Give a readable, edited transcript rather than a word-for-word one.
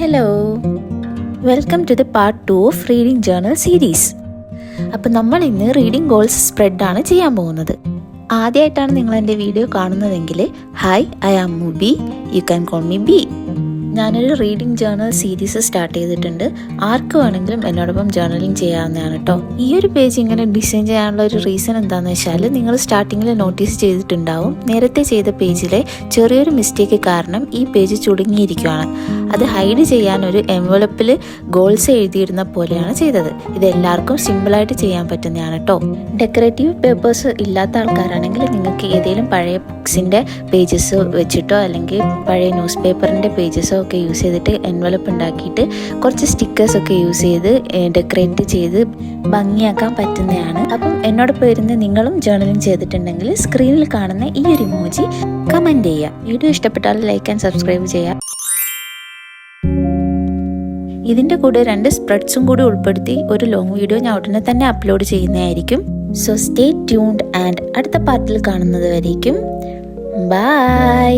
Hello, welcome to the part 2 of reading journal series. അപ്പം നമ്മൾ ഇന്ന് റീഡിംഗ് ഗോൾസ് സ്പ്രെഡാണ് ചെയ്യാൻ പോകുന്നത്. ആദ്യമായിട്ടാണ് നിങ്ങൾ എൻ്റെ വീഡിയോ കാണുന്നതെങ്കിൽ hi, I am Mubi, you can call me B. ഞാനൊരു റീഡിംഗ് ജേർണൽ സീരീസ് സ്റ്റാർട്ട് ചെയ്തിട്ടുണ്ട്. ആർക്ക് വേണമെങ്കിലും എന്നോടൊപ്പം ജേർണലിംഗ് ചെയ്യാവുന്നതാണ് കേട്ടോ. ഈ ഒരു പേജ് ഇങ്ങനെ ഡിസൈൻ ചെയ്യാനുള്ള ഒരു റീസൺ എന്താണെന്ന് വെച്ചാൽ, നിങ്ങൾ സ്റ്റാർട്ടിങ്ങിൽ നോട്ടീസ് ചെയ്തിട്ടുണ്ടാവും, നേരത്തെ ചെയ്ത പേജിലെ ചെറിയൊരു മിസ്റ്റേക്ക് കാരണം ഈ പേജ് ചുളുങ്ങിയിരിക്കുകയാണ്. അത് ഹൈഡ് ചെയ്യാൻ ഒരു എൻവലപ്പിൽ ഗോൾസ് എഴുതിയിടുന്ന പോലെയാണ് ചെയ്തത്. ഇത് എല്ലാവർക്കും സിമ്പിളായിട്ട് ചെയ്യാൻ പറ്റുന്നതാണ് കേട്ടോ. ഡെക്കറേറ്റീവ് പേപ്പേഴ്സ് ഇല്ലാത്ത ആൾക്കാരാണെങ്കിൽ നിങ്ങൾക്ക് ഏതെങ്കിലും പഴയ ബുക്സിൻ്റെ പേജസ് വെച്ചിട്ടോ അല്ലെങ്കിൽ പഴയ ന്യൂസ് പേപ്പറിൻ്റെ പേജസോ ഒക്കെ യൂസ് ചെയ്തിട്ട് എൻവലപ്പ് ഉണ്ടാക്കിയിട്ട് കുറച്ച് സ്റ്റിക്കേഴ്സൊക്കെ യൂസ് ചെയ്ത് ഡെക്കറേറ്റ് ചെയ്ത് ഭംഗിയാക്കാൻ പറ്റുന്നതാണ്. അപ്പം എന്നോടൊപ്പം ഇരുന്ന് നിങ്ങളും ജേർണലിംഗ് ചെയ്തിട്ടുണ്ടെങ്കിൽ സ്ക്രീനിൽ കാണുന്ന ഈ ഒരു ഇമോജി കമൻറ്റ് ചെയ്യുക. വീഡിയോ ഇഷ്ടപ്പെട്ടാൽ ലൈക്ക് ആൻഡ് സബ്സ്ക്രൈബ് ചെയ്യുക. ഇതിൻ്റെ കൂടെ 2 സ്പ്രെഡ്സും കൂടി ഉൾപ്പെടുത്തി ഒരു ലോങ് വീഡിയോ ഞാൻ ഉടനെ തന്നെ അപ്ലോഡ് ചെയ്യുന്നതായിരിക്കും. സോ സ്റ്റേ ട്യൂൺഡ് ആൻഡ് അടുത്ത പാർട്ടിൽ കാണുന്നത് വരേക്കും ബൈ.